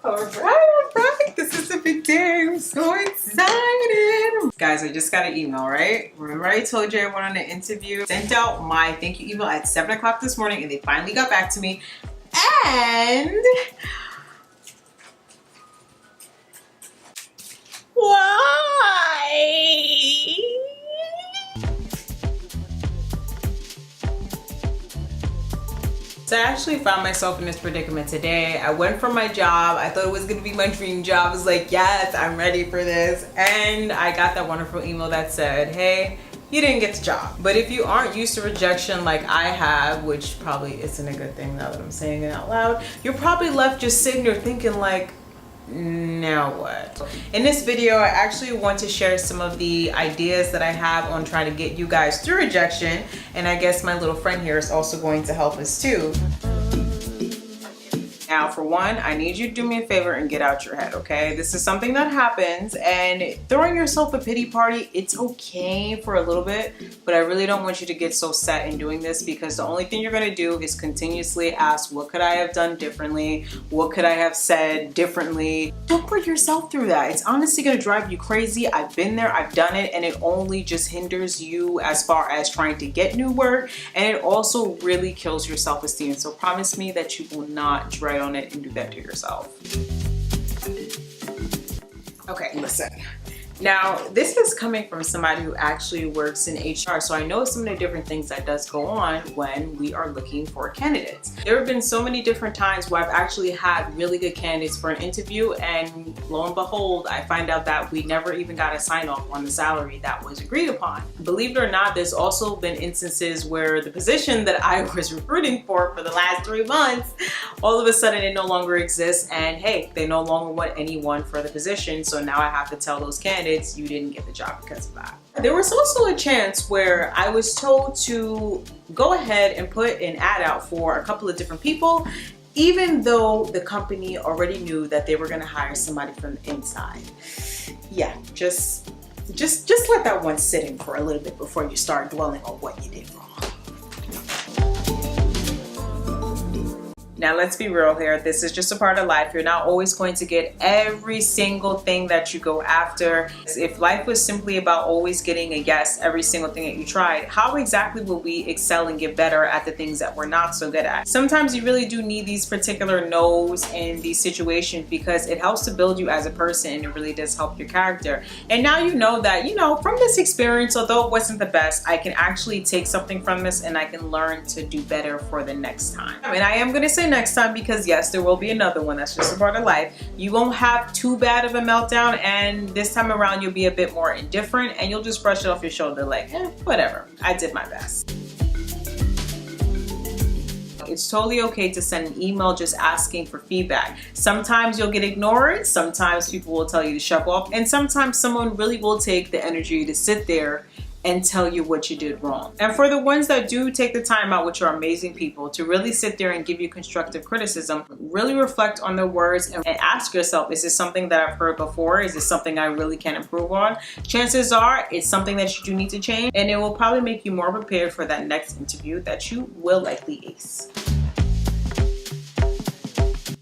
All right. This is a big day. I'm so excited. Guys, I just got an email, right? Remember I told you I went on an interview? Sent out my thank you email at 7 o'clock this morning and they finally got back to me. And why? So I actually found myself in this predicament today. I went for my job. I thought it was gonna be my dream job. I was like, yes, I'm ready for this. And I got that wonderful email that said, hey, you didn't get the job. But if you aren't used to rejection like I have, which probably isn't a good thing now that I'm saying it out loud, you're probably left just sitting there thinking like, now what? In this video, I actually want to share some of the ideas that I have on trying to get you guys through rejection. And I guess my little friend here is also going to help us too. Now, for one, I need you to do me a favor and get out your head, okay? This is something that happens, and throwing yourself a pity party, it's okay for a little bit, but I really don't want you to get so set in doing this because the only thing you're gonna do is continuously ask, what could I have done differently? What could I have said differently? Don't put yourself through that. It's honestly gonna drive you crazy. I've been there, I've done it, and it only just hinders you as far as trying to get new work, and it also really kills your self-esteem. So promise me that you will not dwell on it and do that to yourself. Okay, listen. Now, this is coming from somebody who actually works in HR, so I know some of the different things that does go on when we are looking for candidates. There have been so many different times where I've actually had really good candidates for an interview, and lo and behold, I find out that we never even got a sign off on the salary that was agreed upon. Believe it or not, there's also been instances where the position that I was recruiting for the last 3 months, all of a sudden it no longer exists, and hey, they no longer want anyone for the position, so now I have to tell those candidates you didn't get the job because of that. There was also a chance where I was told to go ahead and put an ad out for a couple of different people, even though the company already knew that they were going to hire somebody from the inside. Yeah, just let that one sit in for a little bit before you start dwelling on what you did wrong. Now, let's be real here. This is just a part of life. You're not always going to get every single thing that you go after. If life was simply about always getting a yes every single thing that you tried, how exactly will we excel and get better at the things that we're not so good at? Sometimes you really do need these particular no's in these situations because it helps to build you as a person and it really does help your character. And now you know that, from this experience, although it wasn't the best, I can actually take something from this and I can learn to do better for the next time. And I am going to say next time because yes, there will be another one. That's just a part of life. You won't have too bad of a meltdown, and this time around you'll be a bit more indifferent and you'll just brush it off your shoulder like, whatever, I did my best. It's totally okay to send an email just asking for feedback. Sometimes you'll get ignored, sometimes people will tell you to shut off, and sometimes someone really will take the energy to sit there and tell you what you did wrong. And for the ones that do take the time out, which are amazing people, to really sit there and give you constructive criticism, really reflect on their words and ask yourself, is this something that I've heard before? Is this something I really can improve on? Chances are it's something that you do need to change, and it will probably make you more prepared for that next interview that you will likely ace.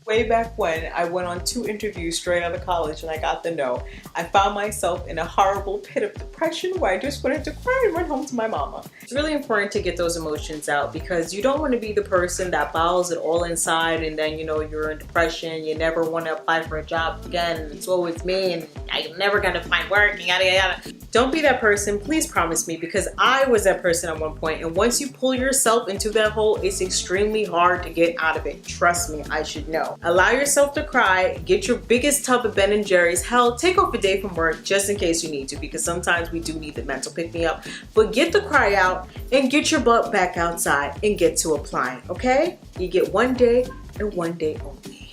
Way back when I went on 2 interviews straight out of college and I got the no, I found myself in a horrible pit of depression where I just wanted to cry and run home to my mama. It's really important to get those emotions out because you don't want to be the person that bottles it all inside and then you're in depression, you never want to apply for a job again, and it's always me and I'm never gonna find work and yada yada. Don't be that person, please promise me, because I was that person at one point, and once you pull yourself into that hole, it's extremely hard to get out of it. Trust me, I should know. Allow yourself to cry, get your biggest tub of Ben & Jerry's. Hell, take off a day from work just in case you need to, because sometimes we do need the mental pick-me-up. But get the cry out and get your butt back outside and get to applying, okay? You get one day and one day only.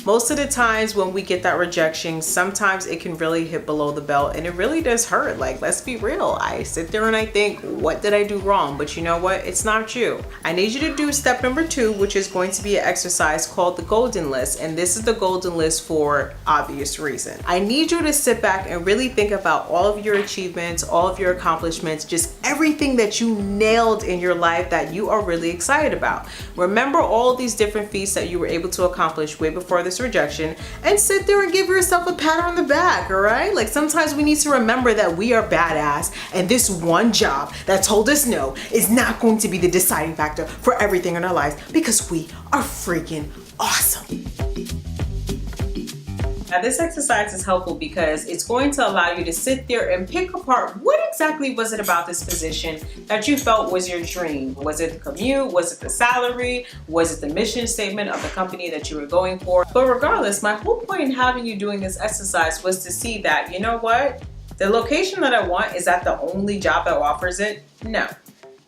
Most of the times when we get that rejection, sometimes it can really hit below the belt and it really does hurt. Like, let's be real. I sit there and I think, what did I do wrong? But you know what? It's not you. I need you to do step number 2, which is going to be an exercise called the golden list. And this is the golden list for obvious reason. I need you to sit back and really think about all of your achievements, all of your accomplishments, just everything that you nailed in your life that you are really excited about. Remember all these different feats that you were able to accomplish way before this rejection, and sit there and give yourself a pat on the back, all right? Like, sometimes we need to remember that we are badass, and this one job that told us no is not going to be the deciding factor for everything in our lives, because we are freaking awesome. Now, this exercise is helpful because it's going to allow you to sit there and pick apart what exactly was it about this position that you felt was your dream. Was it the commute? Was it the salary? Was it the mission statement of the company that you were going for? But regardless, my whole point in having you doing this exercise was to see that, you know what? The location that I want, is that the only job that offers it? No.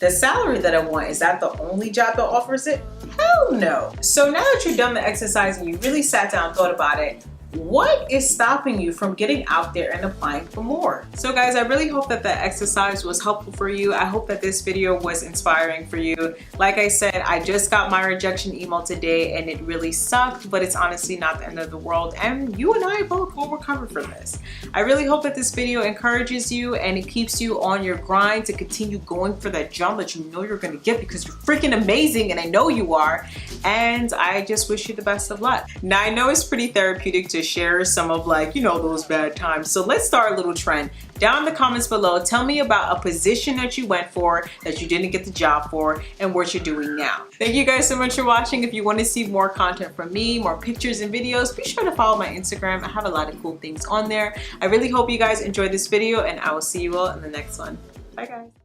The salary that I want, is that the only job that offers it? Hell no. So now that you've done the exercise and you really sat down and thought about it, what is stopping you from getting out there and applying for more? So guys, I really hope that the exercise was helpful for you. I hope that this video was inspiring for you. Like I said, I just got my rejection email today and it really sucked, but it's honestly not the end of the world. And you and I both will recover from this. I really hope that this video encourages you and it keeps you on your grind to continue going for that jump that you know you're gonna get, because you're freaking amazing and I know you are. And I just wish you the best of luck. Now, I know it's pretty therapeutic to share some of, like, you know, those bad times. So let's start a little trend. Down in the comments below, tell me about a position that you went for that you didn't get the job for and what you're doing now. Thank you guys so much for watching. If you want to see more content from me, more pictures and videos, be sure to follow my Instagram. I have a lot of cool things on there. I really hope you guys enjoyed this video and I will see you all in the next one. Bye guys.